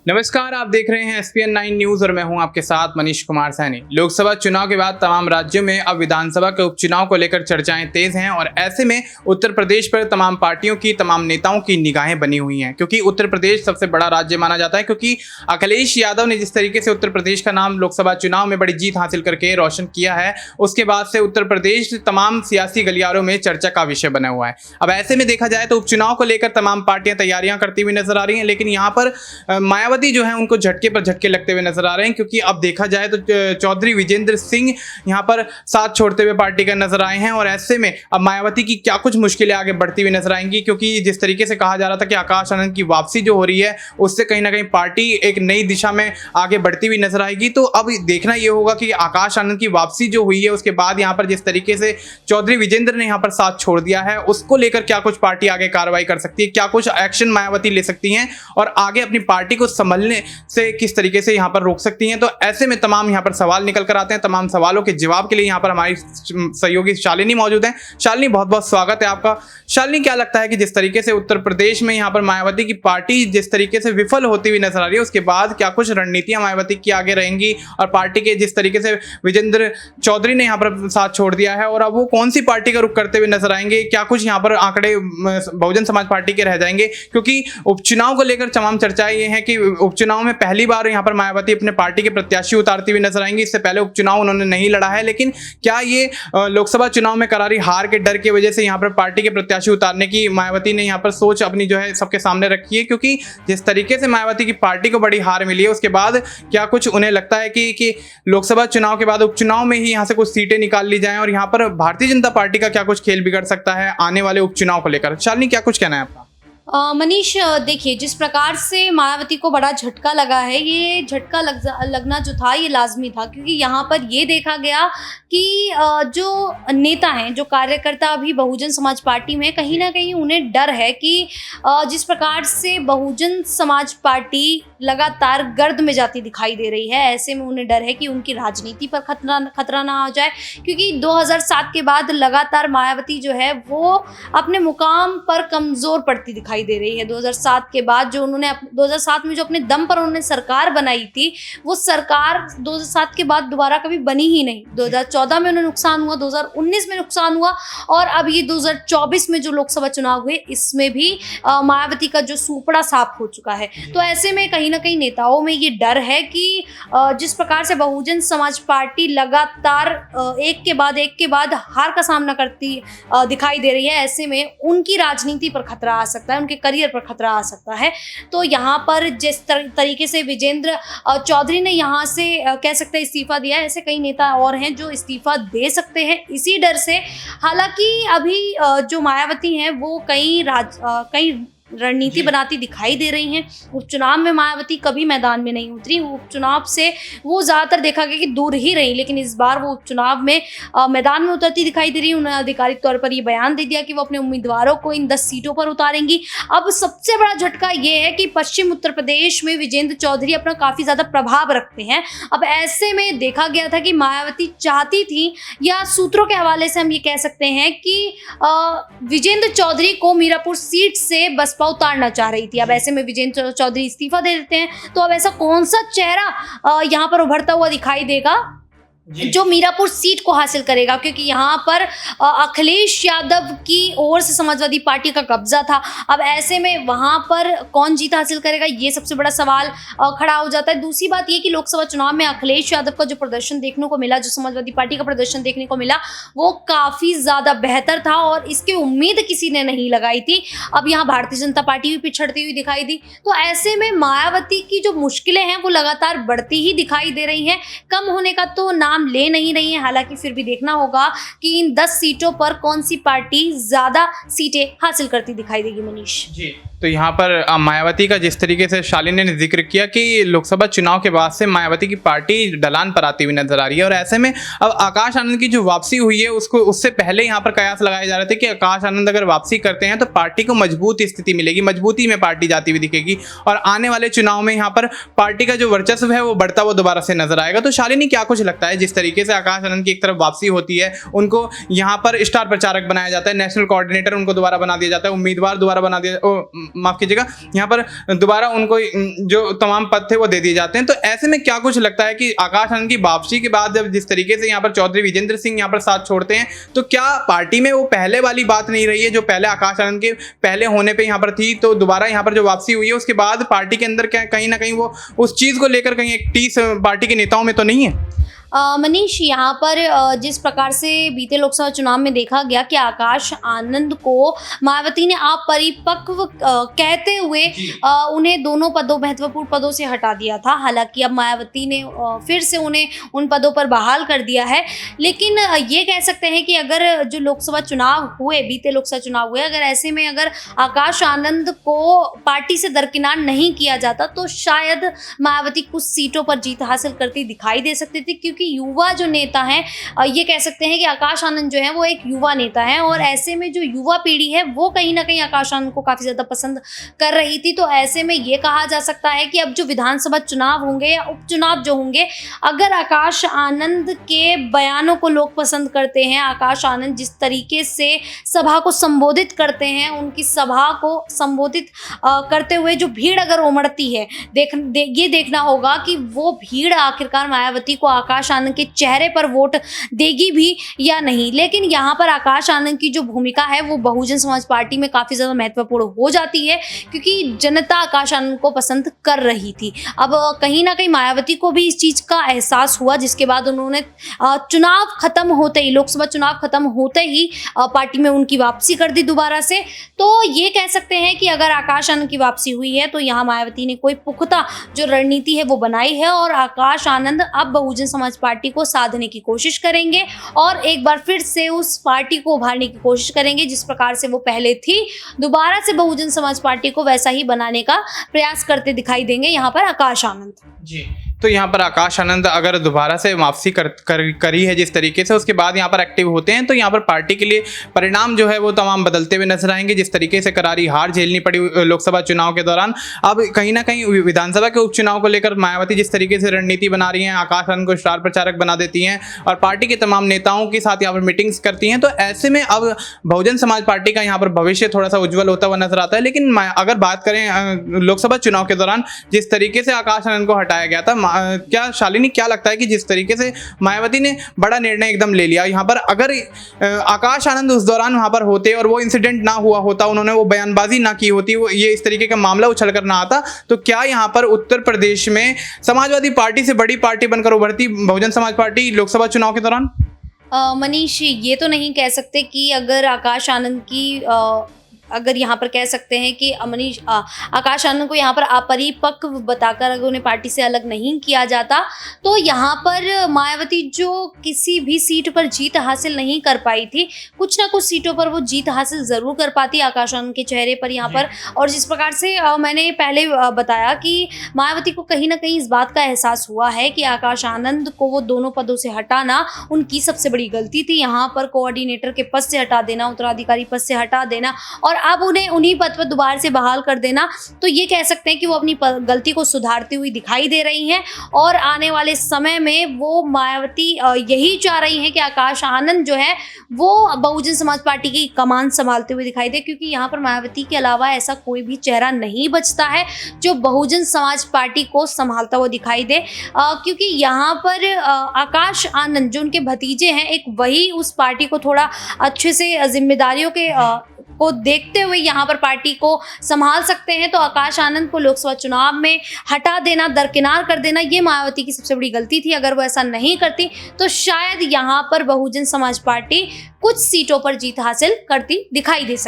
नमस्कार, आप देख रहे हैं SPN 9 न्यूज और मैं हूं आपके साथ मनीष कुमार सैनी। लोकसभा चुनाव के बाद तमाम राज्यों में अब विधानसभा के उपचुनाव को लेकर चर्चाएं तेज हैं और ऐसे में उत्तर प्रदेश पर तमाम पार्टियों की, तमाम नेताओं की निगाहें बनी हुई हैं, क्योंकि उत्तर प्रदेश सबसे बड़ा राज्य माना जाता है। क्योंकि अखिलेश यादव ने जिस तरीके से उत्तर प्रदेश का नाम लोकसभा चुनाव में बड़ी जीत हासिल करके रोशन किया है, उसके बाद से उत्तर प्रदेश तमाम सियासी गलियारों में चर्चा का विषय बना हुआ है। अब ऐसे में देखा जाए तो उपचुनाव को लेकर तमाम पार्टियां तैयारियां करती हुई नजर आ रही हैं, लेकिन यहाँ पर मायावती जो है उनको झटके पर झटके लगते हुए नजर आ रहे हैं। क्योंकि अब देखा जाए तो चौधरी विजेंद्र सिंह यहां पर साथ छोड़ते हुए पार्टी का नजर आए हैं और ऐसे में अब मायावती की क्या कुछ मुश्किलें आगे बढ़ती हुई नजर आएंगी। क्योंकि जिस तरीके से कहा जा रहा था कि आकाश आनंद की वापसी जो हो रही है, उससे कहीं ना कहीं पार्टी एक नई दिशा में आगे बढ़ती हुई नजर आएगी। तो अब देखना यह होगा कि आकाश आनंद की वापसी जो हुई है, उसके बाद यहां पर जिस तरीके से चौधरी विजेंद्र ने यहां पर साथ छोड़ दिया है, उसको लेकर क्या कुछ पार्टी आगे कार्रवाई कर सकती है, क्या कुछ एक्शन मायावती ले सकती हैं और आगे अपनी पार्टी को संभलने से किस तरीके से यहां पर रोक सकती हैं। तो ऐसे में तमाम यहां पर सवाल निकल कर आते हैं। तमाम सवालों के जवाब के लिए यहां पर हमारी सहयोगी शालिनी मौजूद हैं। शालिनी, बहुत बहुत स्वागत है आपका। शालिनी, क्या लगता है कि जिस तरीके से उत्तर प्रदेश में यहां पर मायावती की पार्टी जिस तरीके से विफल होती हुई नजर आ रही है, उसके बाद क्या कुछ रणनीतियां मायावती की आगे रहेंगी और पार्टी के जिस तरीके से विजेंद्र चौधरी ने यहां पर साथ छोड़ दिया है और अब वो कौन सी पार्टी का रुख करते हुए नजर आएंगे, क्या कुछ यहां पर आंकड़े बहुजन समाज पार्टी के रह जाएंगे? क्योंकि उपचुनाव को लेकर तमाम चर्चाएं ये हैं कि उपचुनाव में पहली बार यहां पर मायावती अपने पार्टी के प्रत्याशी उतारती हुई नजर आएंगी। इससे पहले उपचुनाव उन्होंने नहीं लड़ा है, लेकिन क्या ये लोकसभा चुनाव में करारी हार के डर की वजह से यहां पर पार्टी के प्रत्याशी उतारने की मायावती ने यहां पर सोच अपनी जो है सबके सामने रखी है? क्योंकि जिस तरीके से मायावती की पार्टी को बड़ी हार मिली है, उसके बाद क्या कुछ उन्हें लगता है कि लोकसभा चुनाव के बाद उपचुनाव में ही यहां से कुछ सीटें निकाल ली जाएं और यहां पर भारतीय जनता पार्टी का क्या कुछ खेल बिगड़ सकता है आने वाले उपचुनाव को लेकर? शालिनी, क्या कुछ कहना है आपका? मनीष, देखिए, जिस प्रकार से मायावती को बड़ा झटका लगा है, ये झटका लगना जो था ये लाजमी था। क्योंकि यहाँ पर ये देखा गया कि जो नेता हैं, जो कार्यकर्ता अभी बहुजन समाज पार्टी में, कहीं ना कहीं उन्हें डर है कि जिस प्रकार से बहुजन समाज पार्टी लगातार गर्द में जाती दिखाई दे रही है, ऐसे में उन्हें डर है कि उनकी राजनीति पर खतरा ना हो जाए। क्योंकि 2007 के बाद लगातार मायावती जो है वो अपने मुकाम पर कमज़ोर पड़ती दिखाई दे रही है। 2007 के बाद जो उन्होंने 2007 में जो अपने दम पर उन्होंने सरकार बनाई थी, वो सरकार 2007 के बाद दोबारा कभी बनी ही नहीं। 2014 में उन्हें नुकसान हुआ, 2019 में नुकसान हुआ और अब ये 2024 में जो लोकसभा चुनाव हुए, इसमें भी मायावती का जो सूपड़ा साफ हो चुका है। तो ऐसे में कहीं ना कहीं नेताओं में ये डर है कि जिस प्रकार से बहुजन समाज पार्टी लगातार एक के बाद हार का सामना करती दिखाई दे रही है, ऐसे में उनकी राजनीति पर खतरा आ सकता है, उनके करियर पर खतरा आ सकता है। तो यहाँ पर जिस तरीके से विजेंद्र चौधरी ने यहाँ से कह सकते हैं इस्तीफा दिया है, ऐसे कई नेता और हैं जो इस्तीफा दे सकते हैं इसी डर से। हालांकि अभी जो मायावती हैं वो कई रणनीति बनाती दिखाई दे रही हैं। उपचुनाव में मायावती कभी मैदान में नहीं उतरी, उपचुनाव से वो ज़्यादातर देखा गया कि दूर ही रही, लेकिन इस बार वो उपचुनाव में मैदान में उतरती दिखाई दे रही है। उन्होंने आधिकारिक तौर पर ये बयान दे दिया कि वो अपने उम्मीदवारों को इन 10 सीटों पर उतारेंगी। अब सबसे बड़ा झटका ये है कि पश्चिम उत्तर प्रदेश में विजेंद्र चौधरी अपना काफ़ी ज़्यादा प्रभाव रखते हैं। अब ऐसे में देखा गया था कि मायावती चाहती थी, या सूत्रों के हवाले से हम ये कह सकते हैं कि विजेंद्र चौधरी को मीरापुर सीट से बसपा उतारना चाह रही थी। अब ऐसे में विजेंद्र चौधरी इस्तीफा दे देते हैं, तो अब ऐसा कौन सा चेहरा यहाँ पर उभरता हुआ दिखाई देगा जो मीरापुर सीट को हासिल करेगा? क्योंकि यहाँ पर अखिलेश यादव की ओर से समाजवादी पार्टी का कब्जा था। अब ऐसे में वहाँ पर कौन जीत हासिल करेगा, ये सबसे बड़ा सवाल खड़ा हो जाता है। दूसरी बात ये कि लोकसभा चुनाव में अखिलेश यादव का जो प्रदर्शन देखने को मिला, जो समाजवादी पार्टी का प्रदर्शन देखने को मिला, वो काफ़ी ज़्यादा बेहतर था और इसकी उम्मीद किसी ने नहीं लगाई थी। अब यहाँ भारतीय जनता पार्टी भी पिछड़ती हुई दिखाई दी। तो ऐसे में मायावती की जो मुश्किलें हैं वो लगातार बढ़ती ही दिखाई दे रही हैं, कम होने का तो नाम ले नहीं रही है। हालांकि फिर भी देखना होगा कि इन 10 सीटों पर कौन सी पार्टी ज्यादा सीटें हासिल करती दिखाई देगी। मनीष जी, तो यहाँ पर मायावती का जिस तरीके से शालिनी ने जिक्र किया कि लोकसभा चुनाव के बाद से मायावती की पार्टी ढलान पर आती हुई नजर आ रही है और ऐसे में अब आकाश आनंद की जो वापसी हुई है, उससे पहले यहाँ पर कयास लगाए जा रहे थे कि आकाश आनंद अगर वापसी करते हैं तो पार्टी को मजबूत स्थिति मिलेगी, मजबूती में पार्टी जाती हुई दिखेगी और आने वाले चुनाव में यहाँ पर पार्टी का जो वर्चस्व है वो बढ़ता हुआ दोबारा से नजर आएगा। तो शालिनी, क्या कुछ लगता है जिस तरीके से आकाश आनंद की एक तरफ वापसी होती है, उनको यहाँ पर स्टार प्रचारक बनाया जाता है, नेशनल कोऑर्डिनेटर उनको दोबारा बना दिया जाता है, उम्मीदवार दोबारा बना दिया, माफ कीजिएगा, यहाँ पर दोबारा उनको जो तमाम पद थे वो दे दिए जाते हैं। तो ऐसे में क्या कुछ लगता है कि आकाश आनंद की वापसी के बाद जब जिस तरीके से यहाँ पर चौधरी विजेंद्र सिंह यहाँ पर साथ छोड़ते हैं, तो क्या पार्टी में वो पहले वाली बात नहीं रही है जो पहले आकाश आनंद के पहले होने पे यहाँ पर थी? तो दोबारा यहाँ पर जो वापसी हुई है उसके बाद पार्टी के अंदर क्या कहीं ना कहीं वो उस चीज को लेकर कहीं एक टीस पार्टी के नेताओं में तो नहीं है? मनीष, यहाँ पर जिस प्रकार से बीते लोकसभा चुनाव में देखा गया कि आकाश आनंद को मायावती ने अपरिपक्व कहते हुए उन्हें दोनों पदों महत्वपूर्ण पदों से हटा दिया था। हालांकि अब मायावती ने फिर से उन्हें उन पदों पर बहाल कर दिया है, लेकिन ये कह सकते हैं कि अगर जो लोकसभा चुनाव हुए, बीते लोकसभा चुनाव हुए, अगर ऐसे में अगर आकाश आनंद को पार्टी से दरकिनार नहीं किया जाता तो शायद मायावती कुछ सीटों पर जीत हासिल करती दिखाई दे सकती थी, क्योंकि युवा जो नेता हैं, ये कह सकते हैं कि आकाश आनंद जो है वो एक युवा नेता है, और ऐसे में जो युवा पीढ़ी है वो कहीं ना कहीं आकाश आनंद को काफ़ी ज़्यादा पसंद कर रही थी। तो ऐसे में ये कहा जा सकता है कि अब जो विधानसभा चुनाव होंगे या उपचुनाव जो होंगे, अगर आकाश आनंद के बयानों को लोग पसंद करते हैं, आकाश आनंद जिस तरीके से सभा को संबोधित करते हैं, उनकी सभा को संबोधित करते हुए जो भीड़ अगर उमड़ती है, ये देखना होगा कि वो भीड़ आखिरकार मायावती को आकाश आनंद के चेहरे पर वोट देगी भी या नहीं। लेकिन यहाँ पर आकाश आनंद की जो भूमिका है वो बहुजन समाज पार्टी में काफ़ी ज़्यादा महत्वपूर्ण हो जाती है, क्योंकि जनता आकाश आनंद को पसंद कर रही थी। अब कहीं ना कहीं मायावती को भी इस चीज़ का एहसास हुआ, जिसके बाद उन्होंने चुनाव खत्म होते ही, लोकसभा चुनाव खत्म होते ही पार्टी में उनकी वापसी कर दी दोबारा से। तो ये कह सकते हैं कि अगर आकाश आनंद की वापसी हुई है तो यहाँ मायावती ने कोई पुख्ता जो रणनीति है वो बनाई है, और आकाश आनंद अब बहुजन समाज पार्टी को साधने की कोशिश करेंगे और एक बार फिर से उस पार्टी को उभारने की कोशिश करेंगे। जिस प्रकार से वो पहले थी, दोबारा से बहुजन समाज पार्टी को वैसा ही बनाने का प्रयास करते दिखाई देंगे यहाँ पर आकाश आनंद जी। तो यहाँ पर आकाश आनंद अगर दोबारा से वापसी करी है जिस तरीके से, उसके बाद यहाँ पर एक्टिव होते हैं, तो यहाँ पर पार्टी के लिए परिणाम जो है वो तमाम बदलते हुए नजर आएंगे। जिस तरीके से करारी हार झेलनी पड़ी लोकसभा चुनाव के दौरान, अब कहीं ना कहीं विधानसभा के उपचुनाव को लेकर मायावती जिस तरीके से रणनीति बना रही हैं, आकाश आनंद को स्टार प्रचारक बना देती हैं और पार्टी के तमाम नेताओं के साथ यहाँ पर मीटिंग्स करती हैं। तो ऐसे में अब बहुजन समाज पार्टी का यहाँ पर भविष्य थोड़ा सा उज्जवल होता हुआ नजर आता है। लेकिन अगर बात करें लोकसभा चुनाव के दौरान जिस तरीके से आकाश आनंद को हटाया गया था, क्या शालिनी क्या लगता है कि जिस तरीके से मायावती ने बड़ा निर्णय एकदम ले लिया यहाँ पर, अगर आकाश आनंद उस दौरान वहां पर होते और वो इंसिडेंट ना हुआ होता, उन्होंने वो बयानबाजी ना की होती, वो ये इस तरीके का मामला उछल कर ना आता, तो क्या यहाँ पर उत्तर प्रदेश में समाजवादी पार्टी से बड़ी पार्टी बनकर उभरती बहुजन समाज पार्टी लोकसभा चुनाव के दौरान? मनीष, ये तो नहीं कह सकते कि अगर आकाश आनंद की अगर यहाँ पर कह सकते हैं कि आकाश आनंद को यहाँ पर अपरिपक्व बताकर अगर उन्हें पार्टी से अलग नहीं किया जाता, तो यहाँ पर मायावती जो किसी भी सीट पर जीत हासिल नहीं कर पाई थी, कुछ ना कुछ सीटों पर वो जीत हासिल ज़रूर कर पाती आकाश आनंद के चेहरे पर यहाँ पर। और जिस प्रकार से मैंने पहले बताया कि मायावती को कहीं ना कहीं इस बात का एहसास हुआ है कि आकाश आनंद को वो दोनों पदों से हटाना उनकी सबसे बड़ी गलती थी। यहाँ पर कोऑर्डिनेटर के पद से हटा देना, उत्तराधिकारी पद से हटा देना और अब उन्हें उन्हीं पद पर दोबारा से बहाल कर देना, तो ये कह सकते हैं कि वो अपनी गलती को सुधारती हुई दिखाई दे रही हैं। और आने वाले समय में वो मायावती यही चाह रही हैं कि आकाश आनंद जो है वो बहुजन समाज पार्टी की कमान संभालते हुए दिखाई दे, क्योंकि यहाँ पर मायावती के अलावा ऐसा कोई भी चेहरा नहीं बचता है जो बहुजन समाज पार्टी को संभालता हुआ दिखाई दे, क्योंकि यहाँ पर आकाश आनंद जो उनके भतीजे हैं, एक वही उस पार्टी को थोड़ा अच्छे से जिम्मेदारियों को देखते हुए यहाँ पर पार्टी को संभाल सकते हैं। तो आकाश आनंद को लोकसभा चुनाव में हटा देना, दरकिनार कर देना, ये मायावती की सबसे बड़ी गलती थी। अगर वो ऐसा नहीं करती तो शायद यहाँ पर बहुजन समाज पार्टी कुछ सीटों पर जीत हासिल करती दिखाई दे सकती।